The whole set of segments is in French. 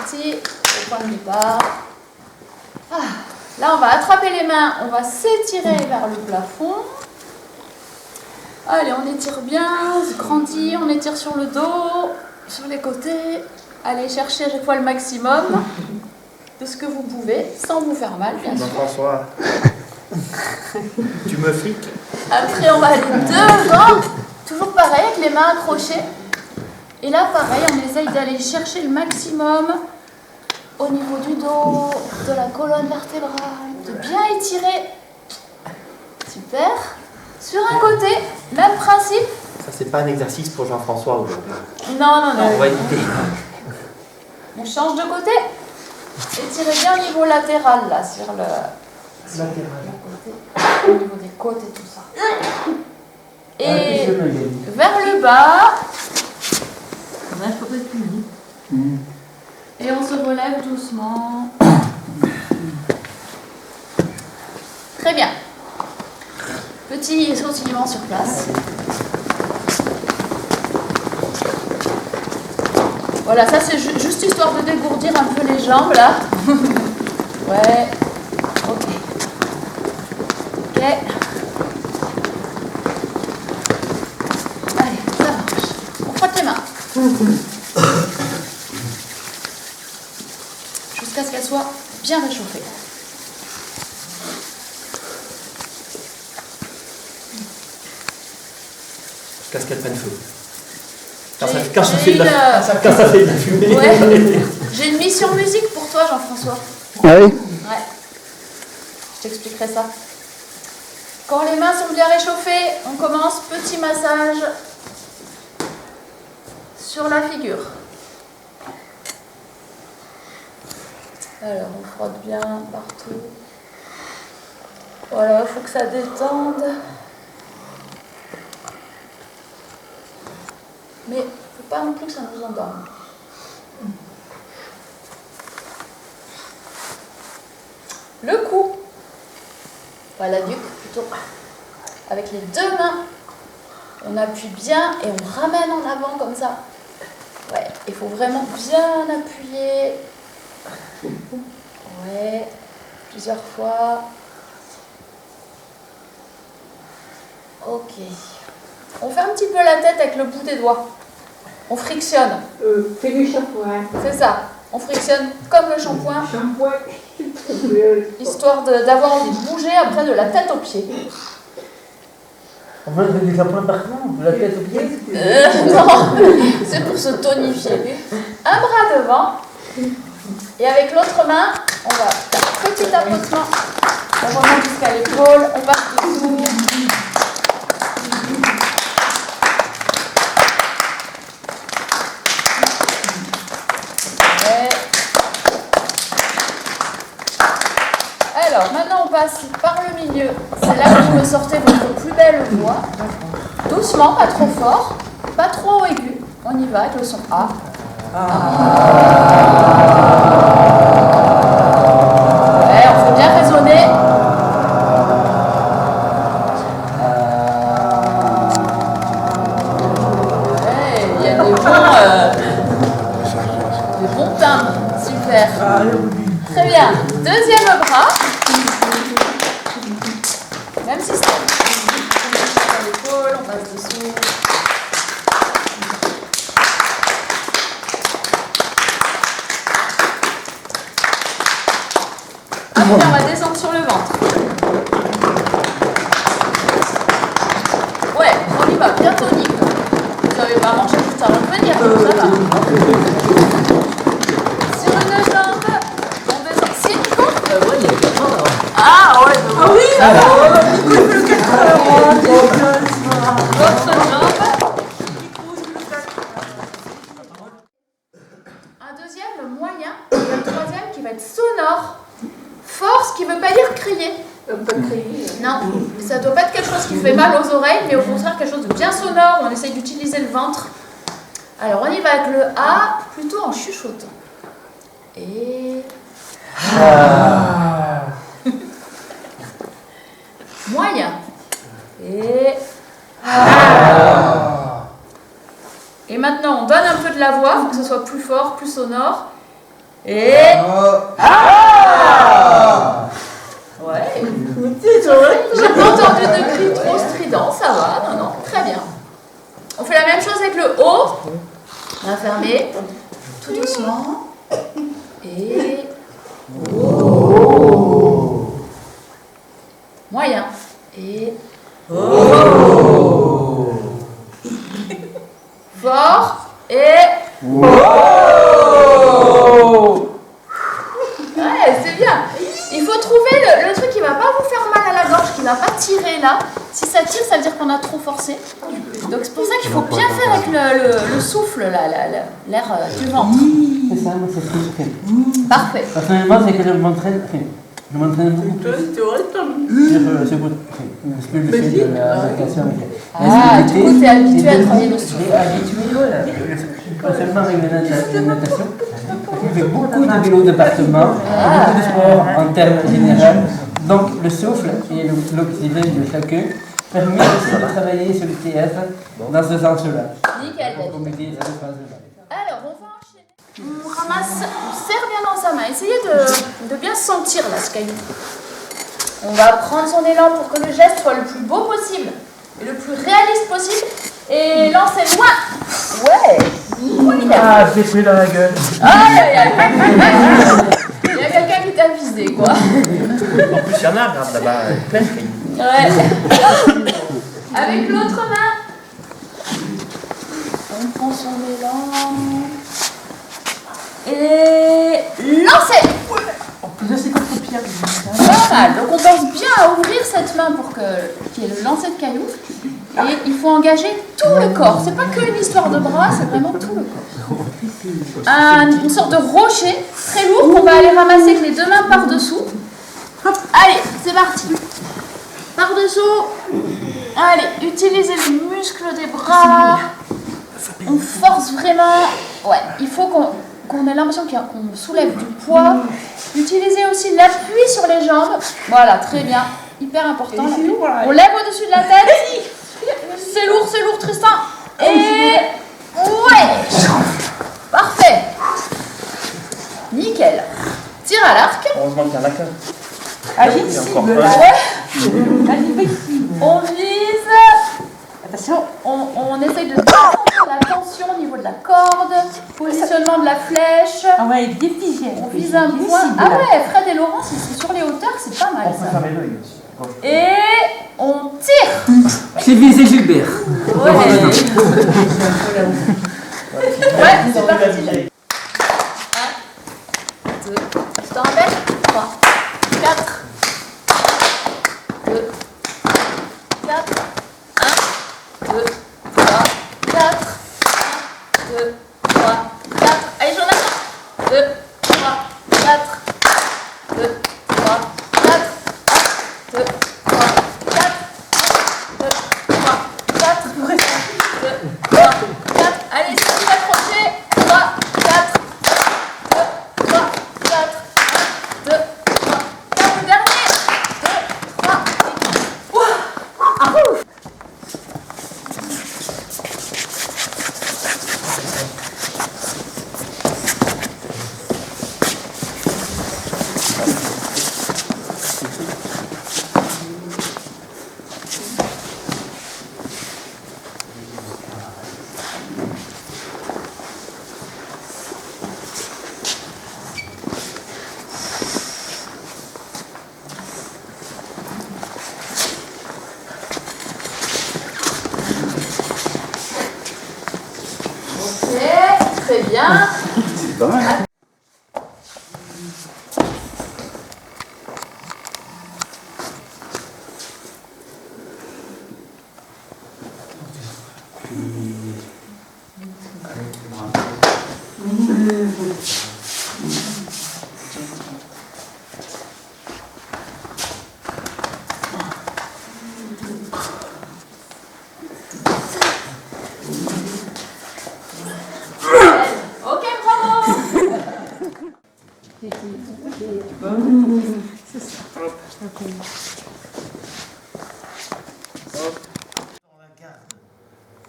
parti, au point de départ. Ah, là, on va attraper les mains, on va s'étirer vers le plafond. Allez, on étire bien, on se grandit, on étire sur le dos, sur les côtés. Allez chercher à chaque fois le maximum de ce que vous pouvez, sans vous faire mal, bien sûr. François, tu me friques. Après, on va aller devant, toujours pareil, avec les mains accrochées. Et là, pareil, on essaye d'aller chercher le maximum au niveau du dos, de la colonne vertébrale, de bien étirer. Super. Sur un côté, même principe. Ça, c'est pas un exercice pour Jean-François aujourd'hui. Non. On va éviter. On change de côté. Étirez bien au niveau latéral, là, sur le côté, au niveau des côtes et tout ça. Et vers le bas. Et on se relève doucement. Très bien. Petit sautillement sur place. Voilà, ça c'est juste histoire de dégourdir un peu les jambes là. Ouais. Ok. Allez, ça marche. On frotte les mains. Jusqu'à ce qu'elles soient bien réchauffées. Jusqu'à ce qu'elle prenne feu. Quand ça fait de la fumée. Ouais. J'ai une mission musique pour toi, Jean-François. Ah oui? Ouais. Je t'expliquerai ça. Quand les mains sont bien réchauffées, on commence petit massage sur la figure. Alors, on frotte bien partout. Voilà, il faut que ça détende. Mais il ne faut pas non plus que ça nous endorme. Le cou, pas la nuque plutôt, avec les deux mains, on appuie bien et on ramène en avant comme ça. Ouais, il faut vraiment bien appuyer. Ouais, plusieurs fois. Ok. On fait un petit peu la tête avec le bout des doigts. On frictionne. Fais du shampoing. C'est ça. On frictionne comme le shampoing. Shampoing. Histoire d'avoir envie de bouger après de la tête aux pieds. On va mettre du shampoing partout, de la tête aux pieds. Non, c'est pour se tonifier. Un bras devant. Et avec l'autre main, on va faire petit tapotement. On remonte jusqu'à l'épaule, on passe dessous. Alors, maintenant on passe par le milieu. C'est là que vous me sortez votre plus belle voix. Doucement, pas trop fort, pas trop aigu. On y va avec le son A. Ouais, on fait bien résonner. Ouais, il y a des bons timbres. Super. Très bien. Deuxième bras. Même système. On l'épaule, on passe dessous. Après, on va descendre sur le ventre. Ouais, on y va, bien tonique. Vous n'avez pas mangé tout à revenir, ça va. Sur une jambe, on descend. Si, Nico ? Ah ouais, donc, ah oui, ça va. L'autre jambe. Un deuxième, le moyen. Et le troisième qui va être sonore. Fort, ce qui ne veut pas dire crier. Pas crier. Non, ça ne doit pas être quelque chose qui fait mal aux oreilles, mais au contraire quelque chose de bien sonore. On essaye d'utiliser le ventre. Alors on y va avec le A, plutôt en chuchotant. Et... moyen. Et... Et maintenant, on donne un peu de la voix, il faut que ce soit plus fort, plus sonore. Et... Ouais. J'ai pas entendu de cri trop strident, ça va, non, non, très bien. On fait la même chose avec le haut. On va fermer tout doucement. Et... Moyen. Et... Fort. Et... Ouais, c'est bien. Il faut trouver le truc qui va pas vous faire mal à la gorge, qui va pas tirer là. Si ça tire, ça veut dire qu'on a trop forcé. Donc c'est pour ça qu'il faut bien faire avec le souffle, là, l'air du ventre. C'est ça, moi c'est ce que je fais. Parfait. Personnellement, c'est que je m'entraîne beaucoup plus sur ce que je fais de la natation avec Ah, du coup, t'es habitué à travailler le souffle. Habitué, voilà. Pas seulement avec la natation. Je fais beaucoup de vélo d'appartement, beaucoup de sport en termes généraux. Donc le souffle et l'oxygène de chacun permet aussi de travailler sur le théâtre dans ce sens-là. Nickel. Alors on va enchaîner. On ramasse, on serre bien dans sa main. Essayez de bien sentir là ce caillou. On va prendre son élan pour que le geste soit le plus beau possible et le plus réaliste possible. Et lancer loin. Ouais. Ah, j'ai pris dans la gueule. Aïe, aïe, aïe. Il y a quelqu'un qui t'a visé, quoi. En plus, il y en a, regarde là-bas, plein de cailloux. Ouais. Avec l'autre main. On prend son élan. Et lancer. En plus de ces contre-pieds. Pas mal. Donc on pense bien à ouvrir cette main pour qu'il y ait le lancer de cailloux. Et il faut engager tout le corps. C'est pas que une histoire de bras, c'est vraiment tout le corps. Une sorte de rocher très lourd qu'on va aller ramasser avec les deux mains par-dessous. Allez, c'est parti. Par-dessous. Allez, utilisez les muscles des bras. On force vraiment. Ouais, il faut qu'on ait l'impression qu'on soulève du poids. Utilisez aussi l'appui sur les jambes. Voilà, très bien. Hyper important. On lève au-dessus de la tête. C'est lourd, Tristan. Et... Ouais. Parfait. Nickel. Tire à l'arc. Heureusement qu'il y en a qu'un. Agite. Il y a encore un. Ouais. On vise. Attention. On essaye de détendre la tension au niveau de la corde. Positionnement de la flèche. Ah ouais, il est figé. On vise un point. Ah ouais, Fred et Laurence, ils sont sur les hauteurs, c'est pas mal ça. Et on tire. J'ai visé Gilbert. Ouais. Ouais, c'est parti. 1, 2, tu t'en rappelles 3, 4, 2, 4, 1, 2, 3, 4, 2, 3, 4. Allez, Jonathan. 2, 3, 4, 2, 3, 4, 2, 3, 4, 2, 3, 4, 2, 3, 4. Allez, si tu t'approcher. 3, 4, 2, 3, 4, 2, 3, 4. Le dernier. 2, 3, 4. Ah, ouf. Très bien. C'est pas mal. Ok, bravo.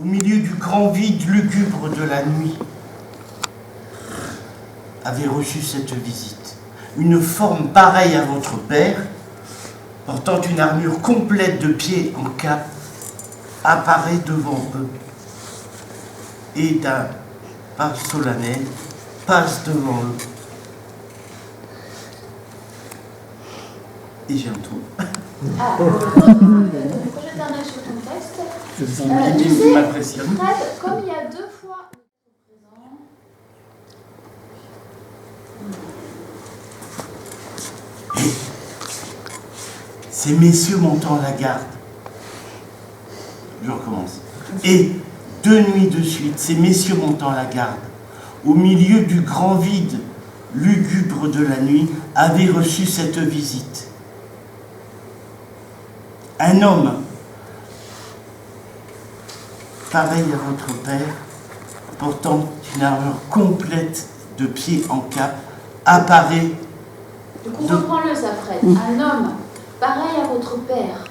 Au milieu du grand vide lugubre de la nuit. avait reçu cette visite. Une forme pareille à votre père, portant une armure complète de pied en cap, apparaît devant eux et d'un pas solennel passe devant eux. Et j'ai un trou. Ah, faut jeter un œil sur ton texte. Je sens Tu sais, mal précis. Fred, comme il y a 2 fois Ces messieurs montant la garde. Je recommence. Et 2 nuits de suite, ces messieurs montant la garde, au milieu du grand vide lugubre de la nuit, avaient reçu cette visite. Un homme, pareil à votre père, portant une armure complète de pied en cap, apparaît. Du coup, reprends-le, ça, Fred. Un homme, pareil à votre père.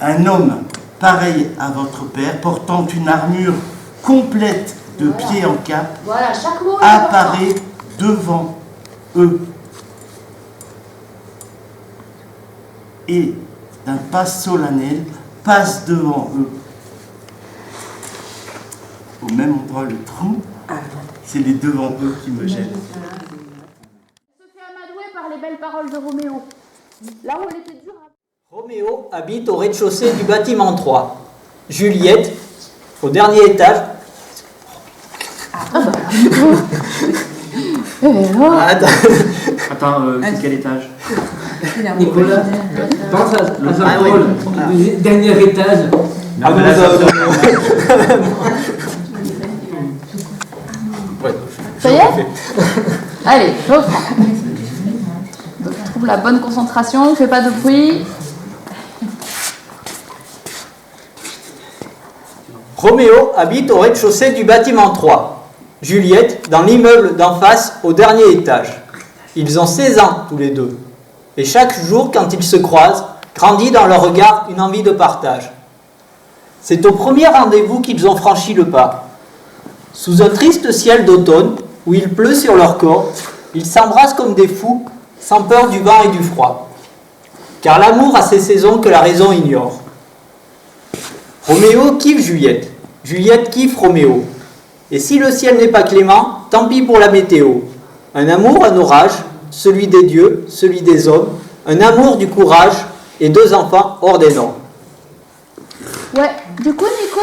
Un homme, pareil à votre père, portant une armure complète de pied en cap, Voilà, chaque mot est apparaît devant eux. Et d'un pas solennel passe devant eux. Au même endroit, le trou, c'est les devant eux qui me gênent. se fait amadouer par les belles paroles de Roméo. Là où elle était dure à... Roméo habite au rez-de-chaussée du bâtiment 3. Juliette, au dernier étage. Attends, c'est quel étage? Nicolas, pense à son Ah oui. rôle du dernier étage. Ah, mais là, Ça y est Allez, je reprends. Donc, je trouve la bonne concentration, fais pas de bruit. Roméo habite au rez-de-chaussée du bâtiment 3. Juliette, dans l'immeuble d'en face, au dernier étage. Ils ont 16 ans, tous les deux. Et chaque jour, quand ils se croisent, grandit dans leur regard une envie de partage. C'est au premier rendez-vous qu'ils ont franchi le pas. Sous un triste ciel d'automne, où il pleut sur leur corps, ils s'embrassent comme des fous, sans peur du vent et du froid. Car l'amour a ses saisons que la raison ignore. Roméo kiffe Juliette, Juliette kiffe Roméo. Et si le ciel n'est pas clément, tant pis pour la météo. Un amour, un orage, celui des dieux, celui des hommes, un amour du courage et 2 enfants hors des normes. Ouais, du coup, Nico,